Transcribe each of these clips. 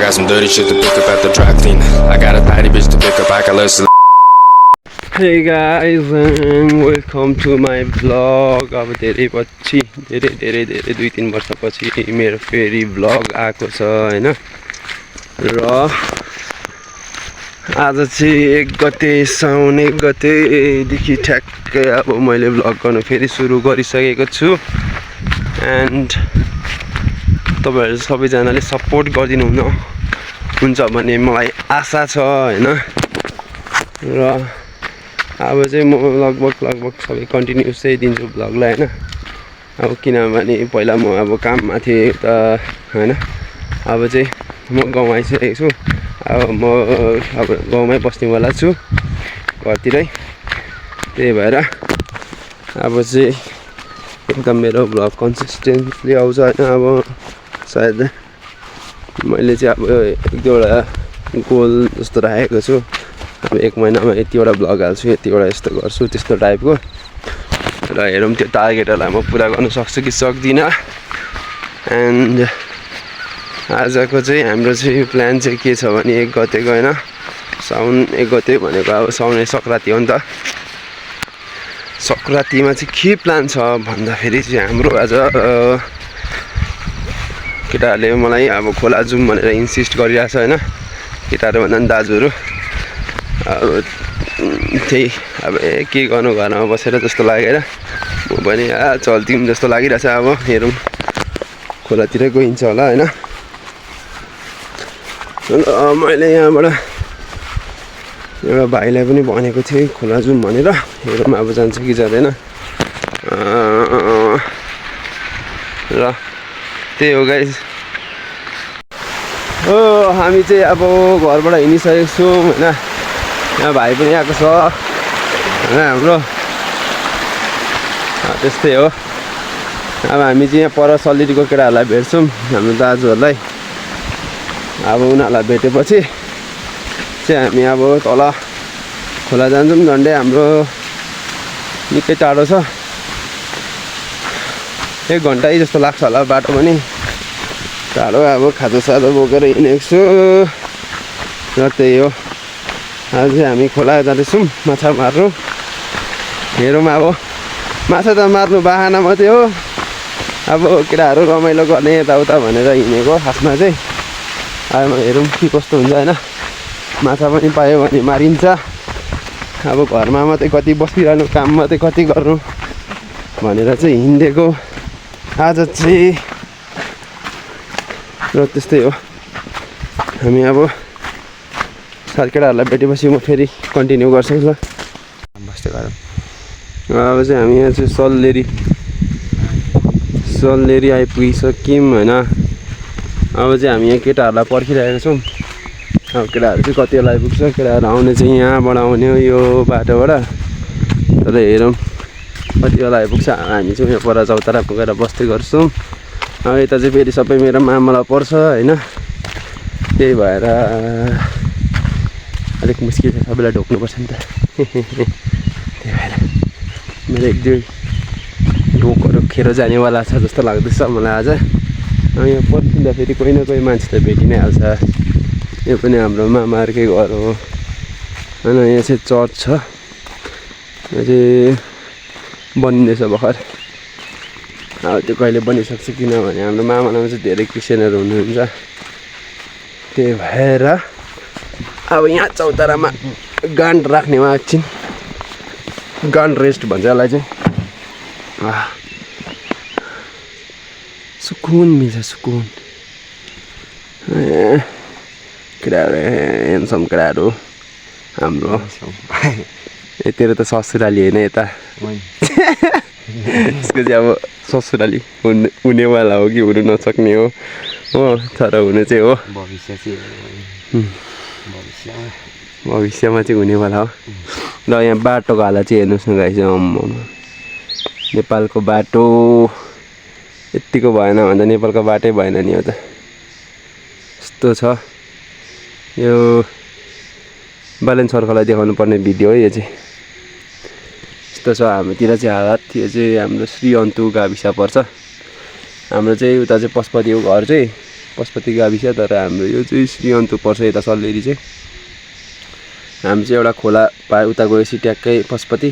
got some dirty shit to pick up at the dry clean. I got a patty bitch to pick up, I can listen. Hey guys and welcome to my vlog. अब धेरै पछि धेरै 2-3 वर्षपछि मेरो फेरि vlog आएको छ हैन र आज चाहिँ 1 गते साउन 1 गतेदेखि ठ्याक्कै अब मैले vlog गर्न फेरि सुरु गरिसकेको छु and तपाईहरु सबैजनाले सपोर्ट गरिदिनु हुन्छ भन्ने मलाई आशा छ हैन र अब चाहिँ म लगभग सबै कन्टिन्युस चाहिँ दिन्छु भ्लगलाई हैन अब किनभने पहिला म अब काममा थिएँ त हैन अब चाहिँ म गाउँ आइसकेको छु अब म अब गाउँमै बस्नेवाला छु घरतिरै त्यही भएर अब चाहिँ एकदम मेरो भ्लग कन्सिस्टेन्टली आउँछ हैन अब सायद मैले चाहिँ अब 1-2वटा गोल जस्तो राखेको छु अब 1 महिनामा यतिवटा भ्लग हाल्छु यतिवटा यस्तो गर्छु त्यस्तो टाइपको र हेरौँ त्यो टार्गेटहरुलाई म पुरा गर्न सक्छु कि सक्दिन एन्ड आजको चाहिँ हाम्रो चाहिँ प्लान चाहिँ के छ भने 1 गतेको हैन साउन 1 गते भनेको अब साउने संक्रान्ति हो नि त संक्रान्तिमा चाहिँ के प्लान छ भन्दाखेरि चाहिँ हाम्रो आज केटाहरुले मलाई अब खोला जाउँ भनेर इन्सिस्ट गरिरहेछ हैन केटाहरु भन्दा नि दाजुहरु अब त्यही अब के गर्नु घरमा बसेर जस्तो लागेर म पनि चल्दिउँ जस्तो लागिरहेछ अब हेरौँ खोलातिर गइन्छ होला हैन मैले यहाँबाट एउटा भाइलाई पनि भनेको थिएँ खोला जाउँ भनेर हेरौँ अब जान्छ कि जाँदैन र त्यही हो गाइस हो हामी चाहिँ अब घरबाट हिँडिसकेको छौँ हैन यहाँ भाइ पनि आएको छ हैन हाम्रो त्यस्तै हो अब हामी चाहिँ यहाँ पर सल्लिटीको केटाहरुलाई भेट्छौँ हाम्रो दाजुहरुलाई अब उनीहरुलाई भेटेपछि चाहिँ हामी अब तल खोला जान्छौँ झन्डै हाम्रो निकै टाढो छ 1 घण्टा जस्तो लाग्छ होला बाटो पनि टाढो अब खाजासाजा बोकेर हिँडेको छु र त्यही हो आज चाहिँ हामी खोला जाँदैछौँ माछा मार्नु हेरौँ अब माछा त मार्नु बाहना मात्रै हो अब केटाहरु रमाइलो गर्ने यताउता भनेर हिँडेको खासमा चाहिँ अब हेरौँ के कस्तो हुन्छ हैन माछा पनि पायो भने मारिन्छ अब घरमा मात्रै कति बसिरहनु काम मात्रै कति गर्नु भनेर चाहिँ हिँडेको आज चाहिँ र त्यस्तै हो हामी अब साथ केटाहरुलाई भेटेपछि म फेरि कन्टिन्यू गर्छु ल बस्दै गरौँ अब चाहिँ हामी यहाँ चाहिँ सल्लेरी आइपुगिसक्यौँ हैन अब चाहिँ हामी यहाँ केटाहरुलाई पर्खिरहेका छौँ अब केटाहरु चाहिँ कति बेला आइपुग्छ केटाहरु आउने चाहिँ यहाँबाट आउने हो यो बाटोबाट तर हेरौँ कति बेला आइपुग्छ हामी चाहिँ यहाँ पर चौतारा पुगेर बस्दै गर्छौँ अब यता चाहिँ फेरि सबै मेरो मामालाई पर्छ हैन त्यही भएर अलिक मुस्किल छ सबैलाई ढोक्नुपर्छ नि त त्यही भएर मेरो 1-2 ढोकहरू खेर जानेवाला छ जस्तो लाग्दैछ मलाई आज यहाँ पर्खिँदा फेरि कोही न कोही मान्छे त भेटि नै हाल्छ यो पनि हाम्रो मामाहरूकै घर हो हैन यहाँ चाहिँ चर्च छ यो चाहिँ बनिँदैछ भर्खर अब त्यो कहिले बनिसक्छ किनभने हाम्रो मामालामा चाहिँ धेरै क्रिस्चियनहरू हुनुहुन्छ त्यही भएर अब यहाँ चौतारामा गान राख्नेमा एकछिन गान रेस्ट भन्छ यसलाई चाहिँ सुकुन मिल्छ सुकुन केटाहरु हेन्सम केटाहरु हाम्रो तेरो त ससुराली होइन यता यसको चाहिँ अब ससुराली हुनेवाला हो कि हुनु नसक्ने हो हो तर हुने चाहिँ हो भविष्यमा चाहिँ हुनेवाला हो र यहाँ बाटोको हालत चाहिँ हेर्नुहोस् न गाइस नेपालको बाटो यतिको भएन भन्दा नेपालको बाटै भएन नि हो त यस्तो छ यो बालेन सरकारलाई देखाउनु पर्ने भिडियो हो यो चाहिँ यस्तो छ हामीतिर चाहिँ हालत यो चाहिँ हाम्रो श्री अन्तु गाविस पर्छ हाम्रो चाहिँ उता चाहिँ पशुपतिको घर चाहिँ पशुपति गाविस तर हाम्रो यो चाहिँ श्रीअन्तु पर्छ यता सल्लेरी चाहिँ हामी चाहिँ एउटा खोला पा उता गएपछि ट्याक्कै पशुपति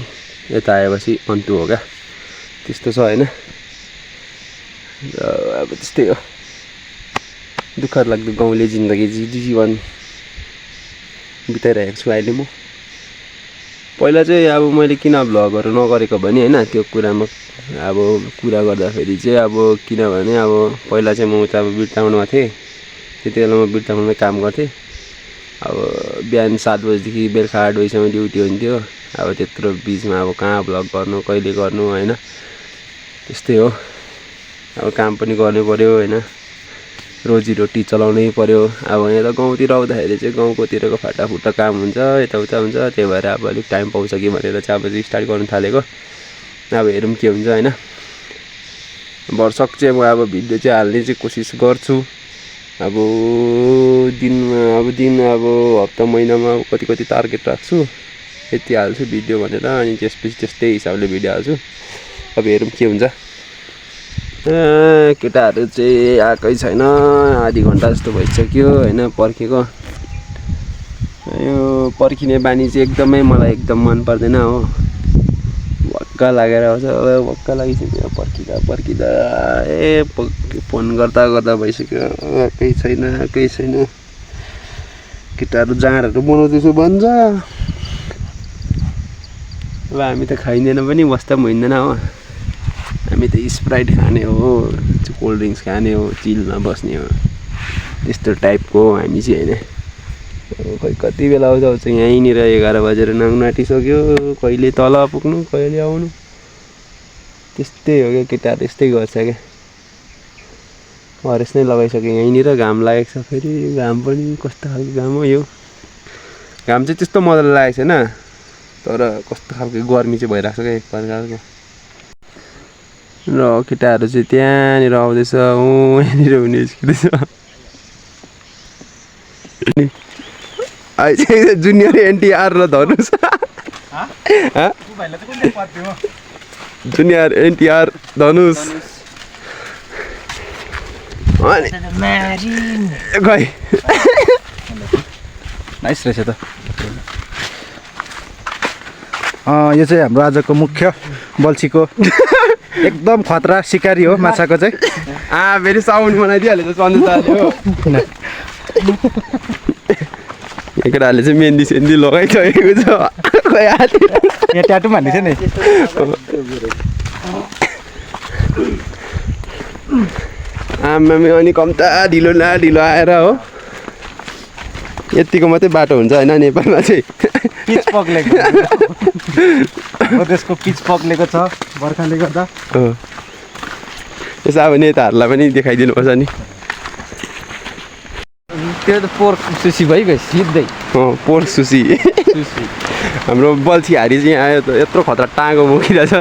यता आएपछि अन्तु हो क्या त्यस्तो छ होइन र अब त्यस्तै हो दुःख लाग्दो गाउँले जिन्दगी जीवन बिताइरहेको छु अहिले म पहिला चाहिँ अब मैले किन भ्लगहरू नगरेको भने होइन त्यो कुरामा अब कुरा गर्दाखेरि चाहिँ अब किनभने अब पहिला चाहिँ म उता अब बिरताउनमा थिएँ त्यति बेला म बिरताउनमा काम गर्थेँ अब बिहान 7 बजीदेखि बेलुका 8 बजीसम्म ड्युटी हुन्थ्यो अब त्यत्रो बिचमा अब कहाँ भ्लग गर्नु कहिले गर्नु होइन त्यस्तै हो अब काम पनि गर्नु पर्यो होइन रोजीरोटी चलाउनै पर्यो अब यहाँ त गाउँतिर आउँदाखेरि चाहिँ गाउँकोतिरको फाटाफुट्टा काम हुन्छ यताउता हुन्छ त्यही भएर अब अलिक टाइम पाउँछ कि भनेर चाहिँ अब स्टार्ट गर्नु थालेको अब हेरौँ के हुन्छ होइन भरसक चाहिँ म अब भिडियो चाहिँ हाल्ने चाहिँ कोसिस गर्छु अब दिन अब हप्ता महिनामा कति कति टार्गेट राख्छु यति हाल्छु भिडियो भनेर अनि त्यसपछि त्यस्तै हिसाबले भिडियो हाल्छु अब हेरौँ के हुन्छ केटाहरू चाहिँ आएकै छैन आधी घन्टा जस्तो भइसक्यो होइन पर्खेको यो पर्खिने बानी चाहिँ एकदमै मलाई एकदम मन पर्दैन हो भक्का लागेर आउँछ भक्का लागिसक्यो पर्खिँदा फोन गर्दा भइसक्यो केही छैन केटाहरू जाँडहरू बनाउँदैछु भन्छ अब हामी त खाइँदैन पनि बस्दा पनि होइँदैन हो हामी त स्प्राइट खाने हो कोल्ड ड्रिङ्क्स खाने हो चिलमा बस्ने हो त्यस्तो टाइपको हो हामी चाहिँ होइन खै कति बेला आउँछ यहीँनिर 11 बजेर नाङ्नु आँटिसक्यो कहिले तल पुग्नु कहिले आउनु त्यस्तै हो क्या केटाहरू यस्तै गर्छ क्या हरेस नै लगाइसक्यो यहीँनिर घाम लागेको छ फेरि घाम पनि कस्तो खालको घाम हो यो घाम चाहिँ त्यस्तो मजाले लागेको छैन तर कस्तो खालको गर्मी चाहिँ भइरहेको छ क्या एक प्रकारको र केटाहरू चाहिँ त्यहाँनिर आउँदैछ यहाँनिर हुने निस्किँदैछ जुनियर एनटिआर र धनुष जुनियर एनटिआर धनुष खै नाइस रहेछ त यो चाहिँ हाम्रो आजको मुख्य बल्छीको एकदम खतरा सिकारी हो माछाको चाहिँ फेरि साउन्ड बनाइदिइहाल्यो त सन्देशले हो केटाहरूले चाहिँ मेहन्दी सेन्दी लगाइसकेको छ खोइ यहाँ ट्याटु भन्ने छ नि आमामी अनि कम्ता ढिलो आएर हो यतिको मात्रै बाटो हुन्छ होइन नेपालमा चाहिँ पिच पक्लेको त्यसको पिच पक्लेको छ बर्खाले गर्दा यसो अब नेताहरूलाई पनि देखाइदिनुपर्छ नि त्यो त पोर्क सुसी भइगयो सिधै पोर्क सुसी हाम्रो बल्छी हारी चाहिँ आयो त यत्रो खतरा टाँगो बोकिरहेछ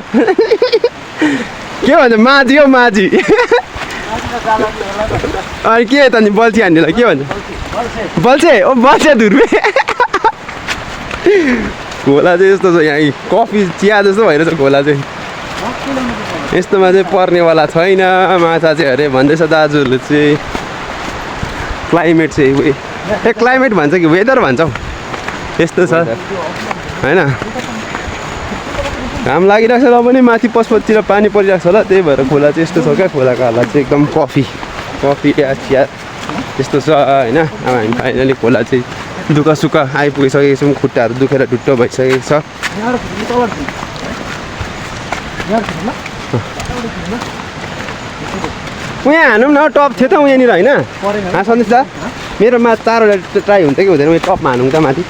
के भन्छ माझी हो माझी अनि के त नि बल्छी हान्नेलाई के भन्छ बल्छे ओ बल्छे धुर्मे खोला चाहिँ यस्तो छ यहाँ कफी चिया जस्तो भइरहेछ खोला चाहिँ यस्तोमा चाहिँ पर्नेवाला छैन माछा चाहिँ अरे भन्दैछ दाजुहरूले चाहिँ क्लाइमेट चाहिँ क्लाइमेट भन्छ कि वेदर भन्छौ यस्तो छ होइन घाम लागिरहेको छ र पनि माथि पशुपतितिर पानी परिरहेको छ होला त्यही भएर खोला चाहिँ यस्तो छ क्या खोलाको हालत चाहिँ एकदम कफी या चिया त्यस्तो छ होइन अब हामी फाइनली खोला चाहिँ दुःख सुख आइपुगिसकेको छौँ खुट्टाहरू दुखेर ढुट्टो भइसकेको छ यहाँ हानौँ न टप थियो त यहाँनिर होइन सन्देश दा मेरोमा 4वटा ट्राई हुन्छ कि हुँदैन टपमा हानौँ त माथि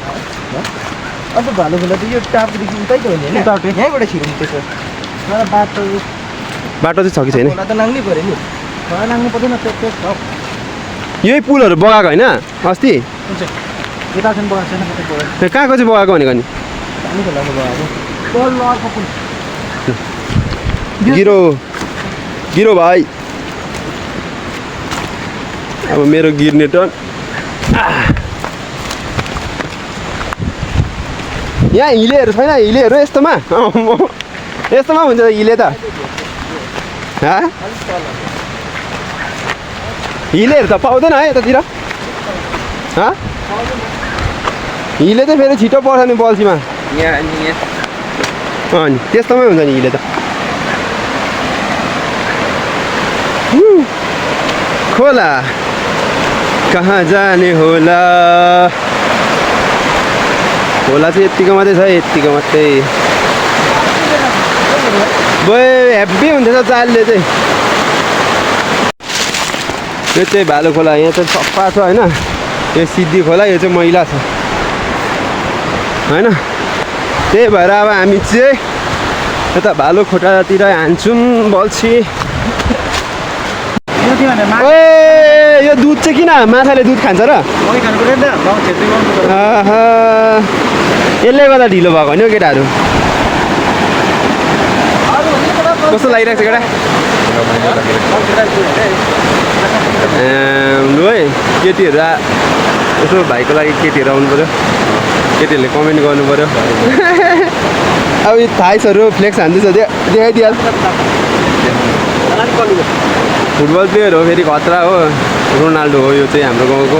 अन्त भालु खोला त यो टापुदेखि उतै त हो नि यहीँबाट छिर्नु त्यसो बाटो चाहिँ छ कि छैन त नाग्नै पऱ्यो नि नाग्नु पर्दैन यही पुलहरू बगाएको होइन अस्ति कहाँको चाहिँ बगाएको भनेको नि गिरो भाइ अब मेरो गिर्ने टर्न यहाँ हिलेहरू छैन हिलेहरू यस्तोमा हुन्छ हिले त हिलेहरू त पाउँदैन है यतातिर हिले चाहिँ फेरि छिटो पर्छ नि बल्छीमा अनि त्यस्तोमै हुन्छ नि हिले त खोला कहाँ जाने होला खोला चाहिँ यत्तिको मात्रै छ यत्तिको मात्रै हेभी हुँदैछ चालले चाहिँ यो चाहिँ भालु खोला यहाँ चाहिँ सफा छ होइन यो सिद्धि खोला यो चाहिँ मैला छ होइन त्यही भएर अब हामी चाहिँ यता भालु खोटातिर हान्छौँ बल्छी यो दुध चाहिँ किन माछाले दुध खान्छ र यसले गर्दा ढिलो भएको होइन केटाहरू कस्तो लागिरहेको छ केटा लु है केटीहरू यसो भाइको लागि केटीहरू आउनु पऱ्यो केटीहरूले कमेन्ट गर्नु पऱ्यो अब यो थाइसहरू फ्लेक्स हान्दैछ देखाइदिइहाल्छ फुटबल प्लेयर हो फेरि खतरा हो रोनाल्डो हो यो चाहिँ हाम्रो गाउँको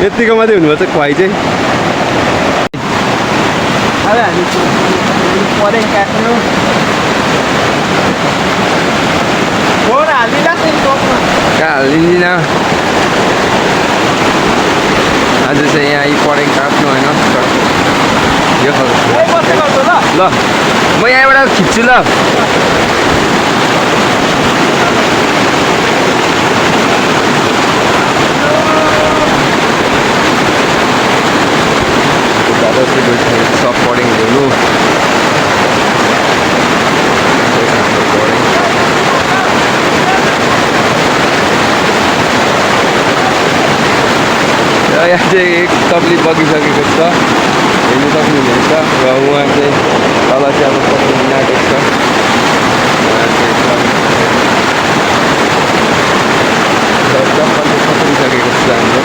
यतिको मात्रै हुनुपर्छ खुवाइ चाहिँ हालिदिन आज चाहिँ यहाँ परेङ काट्नु होइन यो ल म यहाँबाट खिच्छु ल सब परेङ हेर्नु यहाँ चाहिँ एक तब्ली बगिसकेको छ हेर्नु सक्नुहुनेछ र उहाँ चाहिँ तल चाहिँ अब पक्रिनु आँटेको छ पक्रिसकेको छ हाम्रो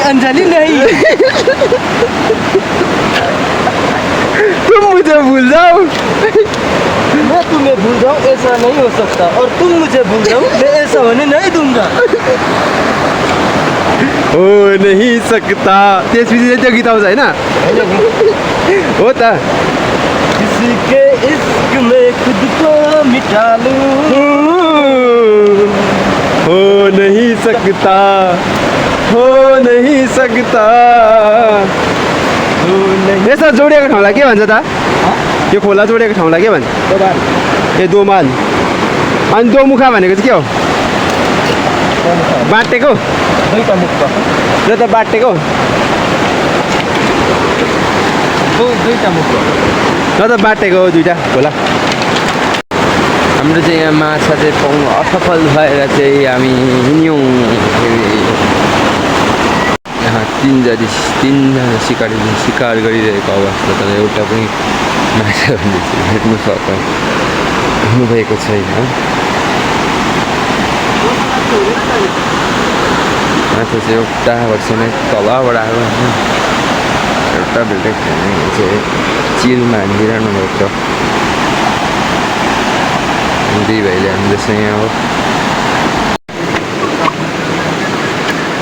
अंजलि नहीं तुम मुझे भूल जाओ मैं तुम्हें भूल जाऊँ ऐसा नहीं हो सकता और तुम मुझे भूल जाओ मैं ऐसा होने नहीं दूंगा हो नहीं सकता त्यसपछि चाहिँ त्यो गीत आउँछ होइन हो त किसी के इश्क में खुद को मिटा लूं हो नहीं सकता हो नहीं सकता यसो जोडिएको ठाउँलाई के भन्छ त यो खोला जोडिएको ठाउँलाई के भन्छ ए दोमान अनि दोमुखा भनेको चाहिँ के हो बाटेको दुईटा मुख र त बाटेको दुईटा मुख र त बाटेको दुईटा खोला हाम्रो चाहिँ यहाँ माछा चाहिँ पाउनु असफल भएर चाहिँ हामी हिँड्यौँ यहाँ तिनजना सिकारीले शिकार गरिरहेको अवस्था तर एउटा पनि माछा भन्ने चाहिँ भेट्नु हुनुभएको छैन माछा चाहिँ एउटा वर्ष नै तलबाट आएको एउटा भेटेको छैन चाहिँ चिलमा हानिदिइरहनु भएको छ दुई भाइले हान्दैछ यहाँ हो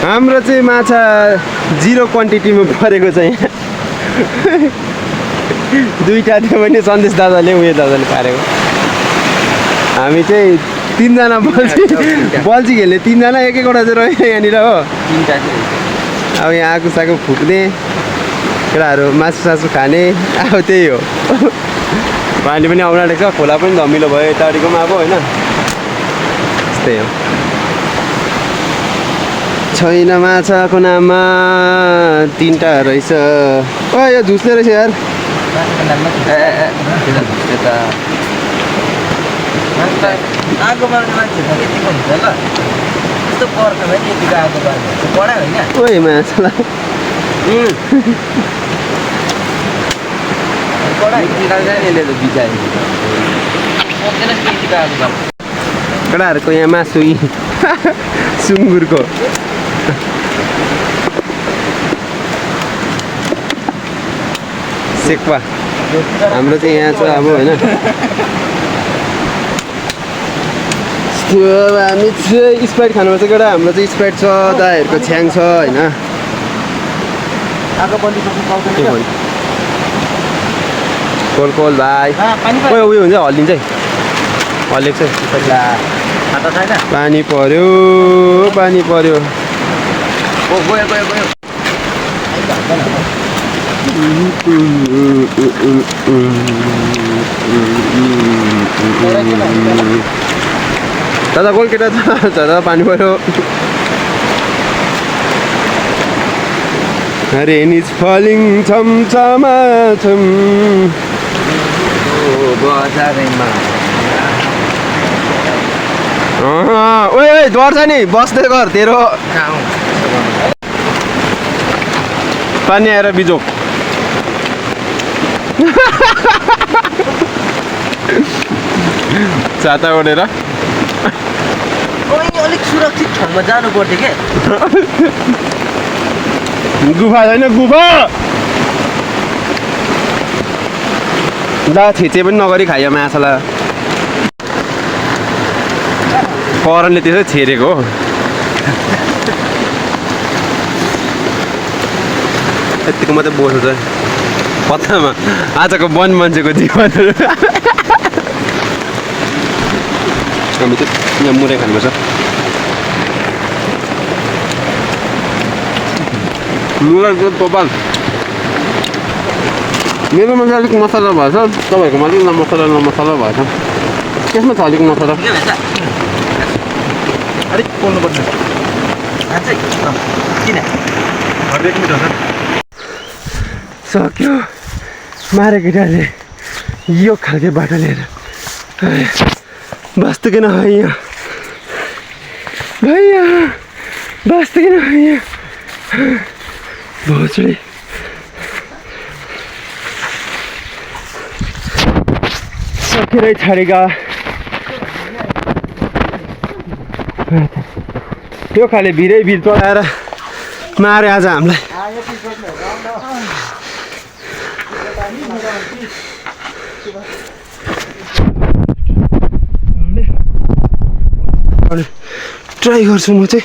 हाम्रो चाहिँ माछा 0 क्वान्टिटीमा परेको छ यहाँ दुईटा थियो भने सन्देश दादाले उयो दादाले पारेको हामी चाहिँ तिनजना बल्छी खेल्ने तिनजना एक एकवटा चाहिँ रह्यो यहाँनिर हो तिनवटा अब यहाँ आगो सागो फुक्ने केटाहरू मासु सासु खाने अब त्यही हो पानी पनि आउन आँटेको छ खोला पनि धमिलो भयो यतापट्टिको पनि अब होइन त्यस्तै हो छैन माछाको नाममा 3टा रहेछ ओ यो झुस्ने रहेछ यार आगो बाल्ने मान्छे त यतिको हुन्छ ल यस्तो पर्खामा यतिको आगो बाल्ने बडा होइन ओइ माछालाई यसले त बिचायो सक्दैन यतिको आगो बाल्ने केटाहरूको यहाँ मासु सुँगुरको सेक्पा हाम्रो चाहिँ यहाँ छ अब होइन हामी चाहिँ स्प्राइट खानुपर्छ केटा हाम्रो चाहिँ स्प्राइट छ दाइहरूको छ्याङ छ होइन कोल भाइ उयो हुन्छ हल्लिन्छ है हल्लिएको छ पानी पर्यो गयो दादा कोल केटा दादा पानी पर्यो Rain is falling छम छमा छम बजारमा ओए डर छ नि बस्दै गर तेरो पानी आएर बिजोक छाता ओढेर अलिक सुरक्षित ठाउँमा जानु पर्थ्यो क्या गुफा छैन गुफा दा थिचे पनि नगरी खायो माछालाई करणले त्यसै छेरेको हो यतिको मात्रै बोल्छ छ पत्तामा आजको वन मान्छेको जीवनहरू हामी चाहिँ यहाँ मुरै खानुपर्छ मुरैको टोपाल मेरोमा चाहिँ अलिक मसला भएछ तपाईँहरूकोमा अलिक नमसला भएछ त्यसमा छ अलिक मसला अलिक पोल्नुपर्छ किन सक्यो मारे केटाले यो खालको बाटो लिएर बस्नु किन यहाँ भैया बस्नु किन यहाँ भोसडी सकेरै छाडेका त्यो खाले भिरै भिर चलाएर मारे आज हामीलाई ट्राई गर्छु म चाहिँ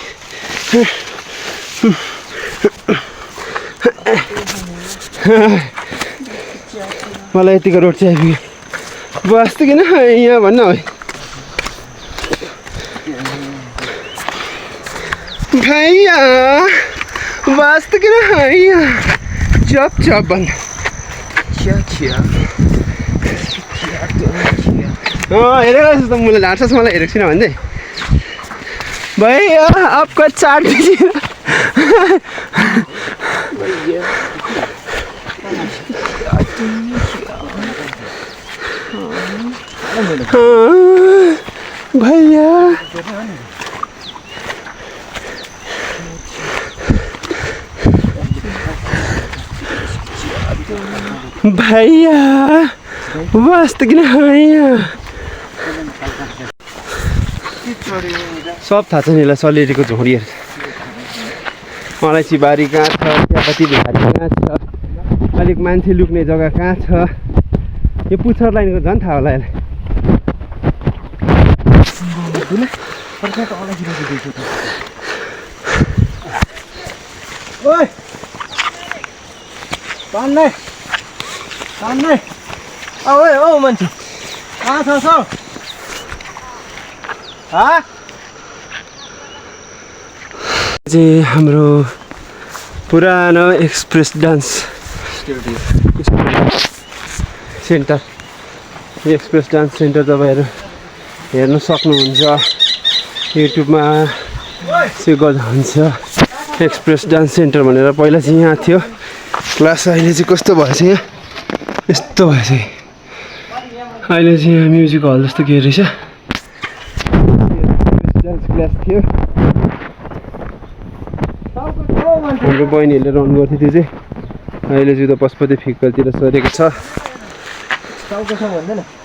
मलाई यतिको रोड चाहिँ आइपुग्यो बस्छु किन यहाँ भन्न है भैया बस्छु किन यहाँ चप चप भन्न हेरेको जस्तो मलाई ढाँट्छ मलाई हेरेको छैन भन्दै भैया आपका चाट दीजिए भैया भैया वास्त किन भैया सब थाहा छ नि यसलाई सलेरीको झोडीहरू अलैँची बारी कहाँ छ चियापत्ती भारी कहाँ छ अलिक मान्छे लुक्ने जग्गा कहाँ छ यो पुच्छर लाइनको झन् थाहा होला यसलाई ओइ तान्नै तान्नै ओए ओ मान्छे कहाँ छ चाहिँ हाम्रो पुरानो express dance centre express dance centre तपाईँहरू हेर्न सक्नुहुन्छ युट्युबमा गर्दा हुन्छ एक्सप्रेस डान्स सेन्टर भनेर पहिला चाहिँ यहाँ थियो क्लास अहिले चाहिँ कस्तो भएछ यहाँ यस्तो भएछ अहिले चाहिँ यहाँ म्युजिक हल जस्तो के रहेछ डान्स क्लास थियो हाम्रो बहिनीहरूले रन गर्थ्यो त्यो चाहिँ अहिले चाहिँ त पशुपति फिक्कलतिर सरेको छ टाउको छ भन्दैन